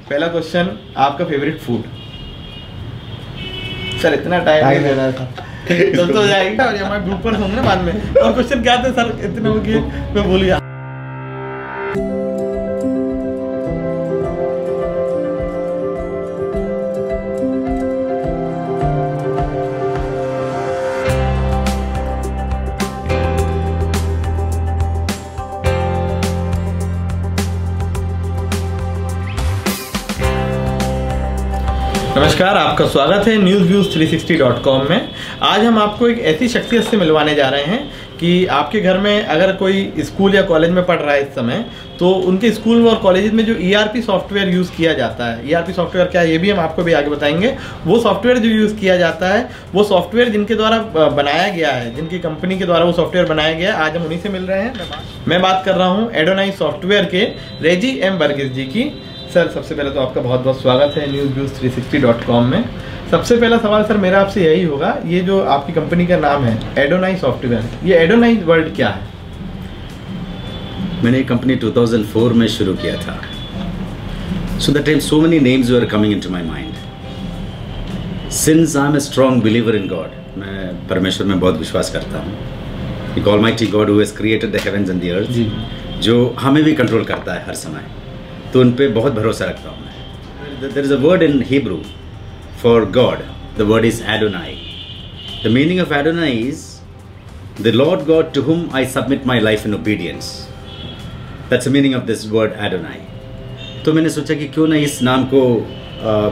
पहला क्वेश्चन, आपका favourite food? Sir इतना टाइम ले रहा था तो जाएगा और हमारे ग्रुपर्स होंगे ना बाद में। और क्वेश्चन क्या थे सर, इतने हो गए मैं भूल गया। नमस्कार, आपका स्वागत है newsviews360.com में। आज हम आपको एक ऐसी शख्सियत से मिलवाने जा रहे हैं कि आपके घर में अगर कोई स्कूल या कॉलेज में पढ़ रहा है इस समय, तो उनके स्कूल और कॉलेज में जो ERP सॉफ्टवेयर यूज़ किया जाता है, ERP सॉफ्टवेयर क्या है ये भी हम आपको भी आगे बताएंगे। वो सॉफ्टवेयर जो यूज़ किया जाता है, वो सॉफ्टवेयर जिनके द्वारा बनाया गया है, जिनकी कंपनी के द्वारा वो सॉफ्टवेयर बनाया गया है, आज हम उन्हीं से मिल रहे हैं। मैं बात कर रहा हूँ एडोनाई सॉफ्टवेयर के रेजी एम वर्गीस जी की। सर सबसे पहले तो आपका बहुत बहुत स्वागत है newsviews360.com में। सबसे पहला सवाल सर मेरा आपसे यही होगा, ये जो आपकी कंपनी का नाम है एडोनाई सॉफ्टवेयर, ये एडोनाई वर्ड क्या है? मैंने कंपनी 2004 में शुरू किया था। So that time so many names were coming into my mind. Since I am a strong believer in God, मैं परमेश्वर में बहुत विश्वास करता हूँ, एक almighty God who has created the heavens and the earth, जो हमें भी कंट्रोल करता है हर समय, तो उन पे बहुत भरोसा रखता हूँ मैं। There is a word in Hebrew for God. The word is Adonai. The meaning of Adonai is the Lord God to whom I submit my life in obedience. That's the meaning of this word Adonai. तो मैंने सोचा कि क्यों ना इस नाम को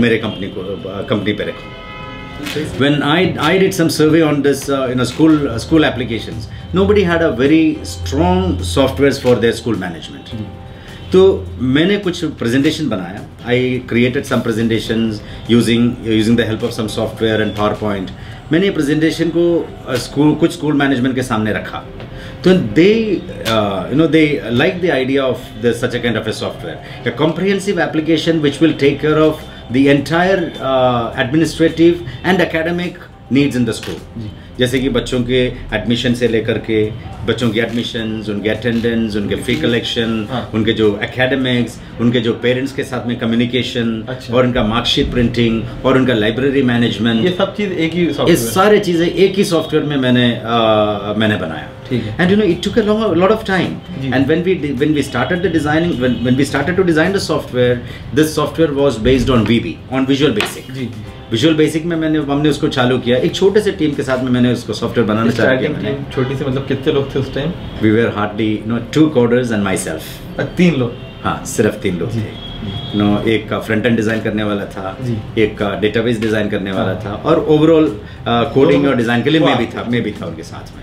मेरे कंपनी पे रखूं। When I did some survey on this school applications, nobody had a very strong softwares for their school management. तो मैंने कुछ प्रेजेंटेशन बनाया। I created some presentations using the help of some software and PowerPoint. मैंने ये presentation को कुछ school management के सामने रखा, तो they like the idea of the such a kind of a software, a comprehensive application which will take care of the entire administrative and academic needs in the school. जैसे कि बच्चों के admission से लेकर के बच्चों की एडमिशन्स, उनके अटेंडेंस, उनके फी कलेक्शन, उनके जो एकेडमिक्स, उनके जो पेरेंट्स के साथ में कम्युनिकेशन, और उनका मार्कशीट प्रिंटिंग और उनका लाइब्रेरी मैनेजमेंट, ये सब चीज़ एक ही सॉफ्टवेयर, ये सारे चीज़ें एक ही सॉफ्टवेयर में मैंने बनाया। And it took a lot of time. And when we started the designing, when we started to design the software, this software was based on VB, on Visual Basic. Visual Basic में हमने उसको चालू किया। एक छोटे से team के साथ में मैंने उसको सॉफ्टवेयर बनाना चालू किया। छोटी सी मतलब कितने लोग थे उस time? We were hardly 2 coders and myself. 3 लोग? हाँ, सिर्फ 3 लोग थे। एक फ्रंट एंड डिजाइन करने वाला था, एक डेटाबेस डिजाइन करने वाला था, और ओवरऑल कोडिंग और डिजाइन के लिए मैं भी था उनके साथ में।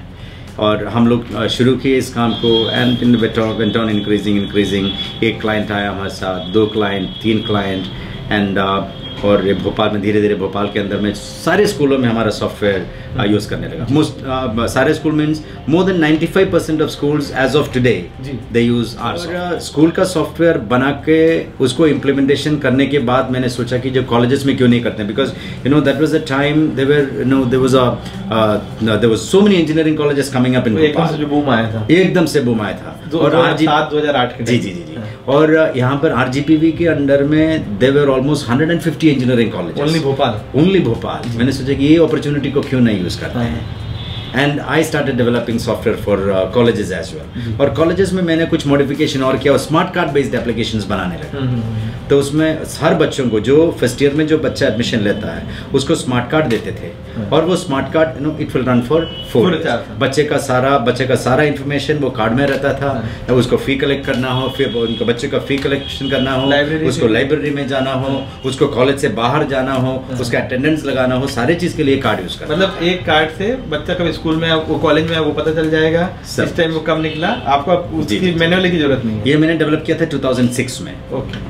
और हम लोग शुरू किए इस काम को, एंड वेंट ऑन इंक्रीजिंग। एक क्लाइंट आया हमारे साथ, 2 क्लाइंट, 3 क्लाइंट, एंड और भोपाल में धीरे धीरे भोपाल के अंदर में सारे स्कूलों में हमारा सॉफ्टवेयर यूज़ करने लगा। सारे school means more than 95% of schools as of today they use our school का सॉफ्टवेयर बना के उसको इम्प्लीमेंटेशन करने के बाद मैंने सोचा कि जो कॉलेजेस में क्यों नहीं करते, because that was the time there was so many engineering colleges coming up in Bhopal. जो बूम आया था, एकदम से बूम आया था, और 2007-2008 के जी। और यहाँ पर RGPV के अंडर में there were almost 150 engineering colleges, only Bhopal. मैंने सोचा कि ये अपॉर्चुनिटी को क्यों नहीं यूज करते हैं, and I started developing software for colleges as well. और कॉलेजेस में मैंने कुछ मॉडिफिकेशन और किया, स्मार्ट कार्ड बेस्ड एप्लीकेशंस बनाने लगा। तो उसमें हर बच्चों को, जो फर्स्ट ईयर में जो बच्चा एडमिशन लेता है उसको स्मार्ट कार्ड देते थे, और वो smart card it will run for 4 years। बच्चे का सारा इन्फॉर्मेशन वो कार्ड में रहता था। अब उसको फी कलेक्ट करना हो, फिर उनके बच्चे का फी कलेक्शन करना हो, उसको लाइब्रेरी में जाना हो, उसको कॉलेज से बाहर जाना हो, उसका अटेंडेंस लगाना हो, सारे चीज के लिए कार्ड यूज करना। मतलब एक कार्ड से बच्चा कभी स्कूल में, वो कॉलेज में वो पता चल जाएगा इस टाइम वो कब निकला, आपको उसकी मैनुअल की जरूरत नहीं है। ये मैंने डेवलप किया था 2006 में,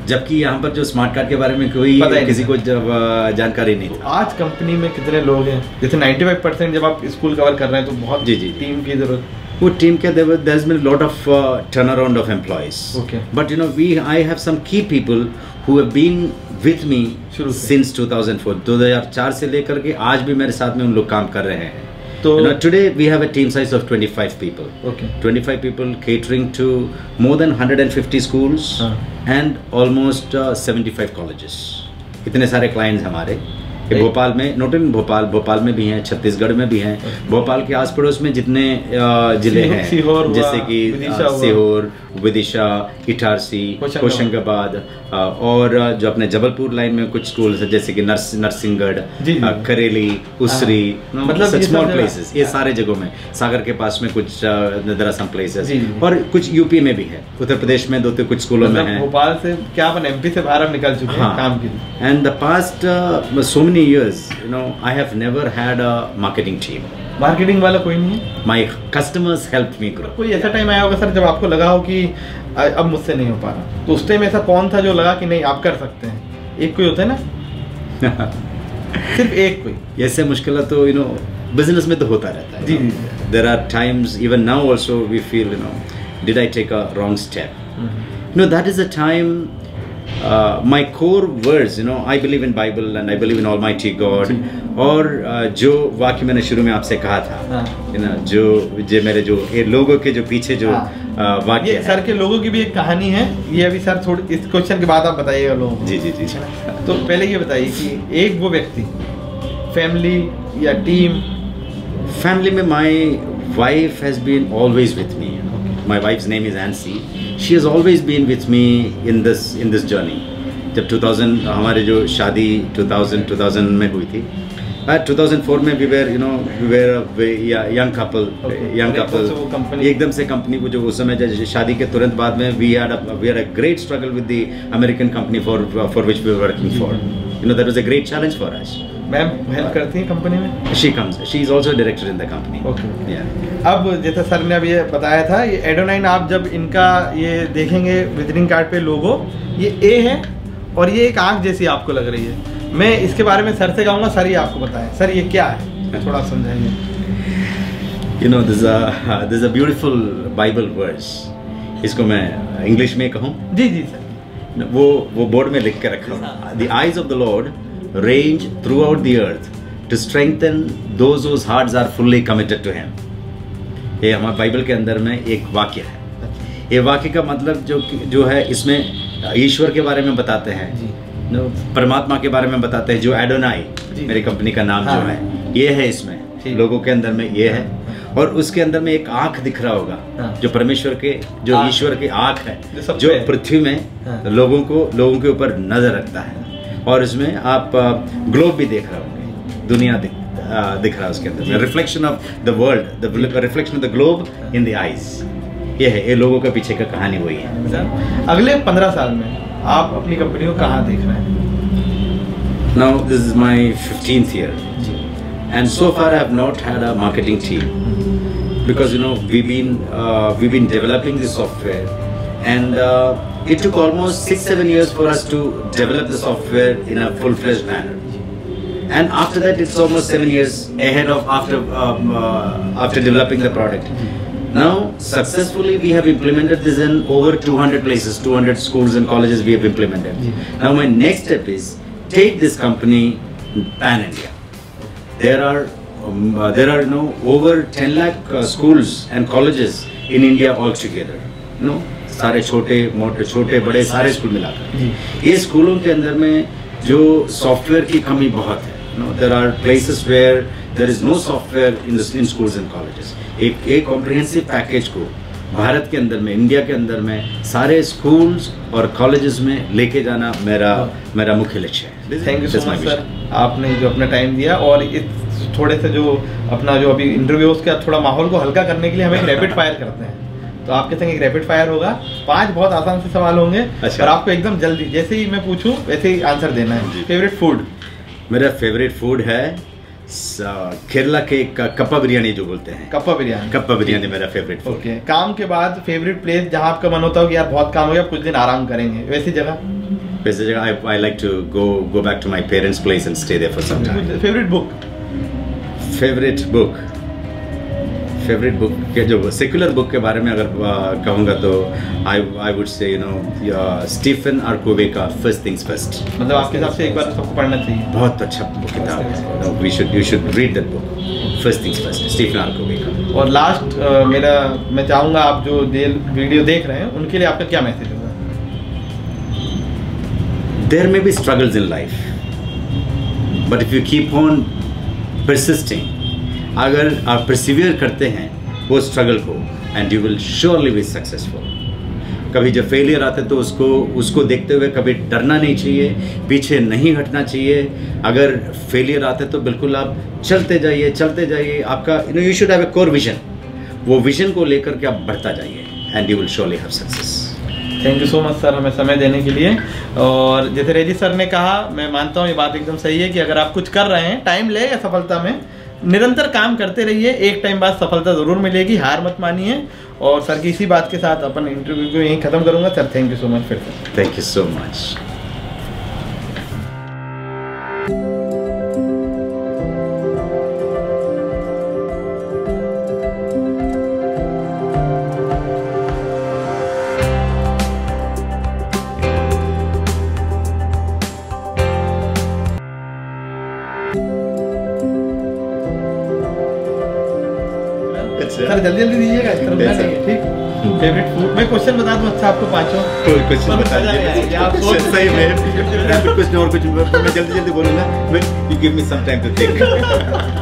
जबकि यहाँ पर जो स्मार्ट कार्ड के बारे में कोई किसी को जानकारी नहीं था। आज कंपनी में कितने लोग हैं? जैसे 95% जब आप स्कूल कवर कर रहे हैं तो बहुत टीम की जरूरत। वो टीम के there's been a lot of turnaround of employees. Okay. But I have some key people who have been with me since 2004. 2004 से लेकर के आज भी मेरे साथ में उन लोग काम कर रहे हैं। तो today we have a team size of 25 people. Okay. 25 people catering to more than 150 schools and almost 75 colleges. इतने सारे clients हमारे भोपाल में, नॉट इन भोपाल में भी हैं, छत्तीसगढ़ में भी हैं, भोपाल के आस पड़ोस में जितने जिले हैं जैसे कि सीहोर, विदिशा, इटारसी, होशंगाबाद और जो अपने जबलपुर लाइन में कुछ स्कूल्स हैं जैसे कि नरसिंहगढ़, करेली, उसरी, मतलब स्मॉल प्लेसेस, ये सारे जगहों में, सागर के पास में कुछ देयर आर सम प्लेसेस और कुछ यूपी में भी है, उत्तर प्रदेश में 2 कुछ स्कूलों में है। भोपाल से क्या अपन एमपी से बाहर निकल चुके हैं काम के लिए। And the past so many years, I have never had a marketing team. Marketing वाला कोई नहीं है? My customers helped me grow. कोई ऐसा टाइम आया होगा सर जब आपको लगा हो कि अब मुझसे नहीं हो पा रहा, तो उस टाइम ऐसा कौन था जो लगा कि नहीं आप कर सकते हैं? एक कोई होता है ना सिर्फ एक कोई। ऐसे मुश्किल तो बिजनेस में तो होता रहता है। जी। There are times even now also we feel did I take a wrong step? That is a time. My core words, I believe in Bible and I believe in Almighty God. और जो वाक्य मैंने शुरू में आपसे कहा था, जो मेरे जो लोगों के जो पीछे जो वाक्य ये सर के लोगों की भी एक कहानी है, ये अभी सर थोड़ी इस क्वेश्चन के बाद आप बताइएगा लोगों को। जी। तो पहले ये बताइए कि एक वो व्यक्ति, फैमिली या टीम? फैमिली में my wife has been always with me. My wife's name is Ancy. She has always been with me in this journey. जब 2000 हमारे जो शादी 2000 में हुई थी, 2004 में we were a young couple. एकदम से कंपनी को जो उस समय शादी के तुरंत बाद में we had a great struggle with the American company for which we were working for. That was a great challenge for us. Ma'am help करती है कंपनी में? She is also a director in the company. Okay. Yeah. अब जैसे sir ने अभी ये बताया था, ये एडोनाइन आप जब इनका ये देखेंगे विजिटिंग कार्ड पे लोगो, ये ए है और ये एक आँख जैसी आपको लग रही है। मैं इसके बारे में सर से कहूँगा, सर ये आपको बताएं, सर ये क्या है, थोड़ा समझाइए। there's a beautiful Bible verse. इसको मैं इंग्लिश में कहूँ? जी सर। वो बोर्ड में लिख के रखा हूँ। The eyes of the Lord range throughout the earth to strengthen those whose hearts are fully committed to Him. ये हमारे बाइबल के अंदर में एक वाक्य है। ये वाक्य का मतलब जो है, इसमें ईश्वर के बारे में बताते हैं, परमात्मा के बारे में बताते हैं, जो एडोनाई मेरी कंपनी का नाम जो है, ये है इसमें लोगों के अंदर में ये है। और उसके अंदर में एक आँख दिख रहा होगा, जो परमेश्वर के, जो ईश्वर की आँख है, जो पृथ्वी में लोगों के ऊपर नजर रखता है। और इसमें आप ग्लोब भी देख रहे होंगे, दुनिया दिख रहा है उसके अंदर, reflection of the world, the reflection of the globe in the eyes. ये है, ये लोगों के पीछे का कहानी वही है। अगले 15 साल में आप अपनी कंपनी को कहाँ देख रहे हैं? Now this is my 15th year, and so far I have not had a marketing team because we've been developing the software, and it took almost 6-7 years for us to develop the software in a full-fledged manner. And after that, it's almost 7 years ahead of after developing the product. Now, successfully, we have implemented this in over 200 places, 200 schools and colleges we have implemented. Now, my next step is take this company pan-India. There are over 10 lakh schools and colleges in India altogether. सारे छोटे बड़े सारे school मिलाकर, ये स्कूलों के अंदर में जो सॉफ्टवेयर की कमी बहुत है। There are places where there is no software in schools and colleges. एक कॉम्प्रिहेंसिव पैकेज को भारत के अंदर में, इंडिया के अंदर में सारे स्कूल्स और कॉलेजेस में लेके जाना मेरा मुख्य लक्ष्य है। Thank you so much sir, आपने जो अपना टाइम दिया और इस थोड़े से जो अपना जो अभी इंटरव्यूज का थोड़ा माहौल को हल्का करने के लिए हम एक रैपिड फायर करते हैं। तो आपके संग एक रैपिड फायर होगा, 5 बहुत आसान से सवाल होंगे। अच्छा। और आपको एकदम जल्दी, जैसे ही मैं पूछूं वैसे ही आंसर देना है। Favourite food? मेरा फेवरेट फूड है केरला के कप्पा बिरयानी जो बोलते हैं। कप्पा बिरयानी मेरा फेवरेट फूड। ओके। काम के बाद फेवरेट प्लेस जहाँ आपका मन होता हो कि यार बहुत काम हो गया, कुछ दिन आराम करेंगे, वैसी जगह? I like to go back to my parents' place and stay there for some time. Favourite book? Favourite book के जो सेक्युलर बुक के बारे में अगर कहूँगा तो I would say Stephen R Covey का फर्स्ट थिंग्स फर्स्ट। मतलब आपके हिसाब से एक बार सबको पढ़ना चाहिए। बहुत अच्छा किताब है, you should read that book, first things first, Stephen R Covey का। और लास्ट मैं चाहूँगा आप जो वीडियो देख रहे हैं उनके लिए आपका क्या मैसेज होगा? There may be struggles in life, but if you keep on persisting, अगर आप परसिवियर करते हैं वो स्ट्रगल को, and you will surely be successful. कभी जब फेलियर आता है तो उसको देखते हुए कभी डरना नहीं चाहिए, पीछे नहीं हटना चाहिए। अगर फेलियर आता है तो बिल्कुल आप चलते जाइए। आपका you should have a core vision, वो विजन को लेकर के आप बढ़ता जाइए, and you will surely have success. Thank you so much sir हमें समय देने के लिए। और जैसे रेजी सर ने कहा, मैं मानता हूँ ये बात एकदम सही है कि अगर आप कुछ कर रहे हैं, टाइम ले या सफलता में, निरंतर काम करते रहिए, एक टाइम बाद सफलता ज़रूर मिलेगी, हार मत मानिए। और सर की इसी बात के साथ अपन इंटरव्यू को यहीं ख़त्म करूँगा। Sir thank you so much फिर से। Thank you so much. Sir जल्दी दीजिएगा, ठीक। फेवरेट फूड मैं क्वेश्चन बता दूं अच्छा आपको पांचों? कोई क्वेश्चन बता दीजिए आप। सही में कुछ और कुछ मैं जल्दी बोलूंगा, you give me some time to think.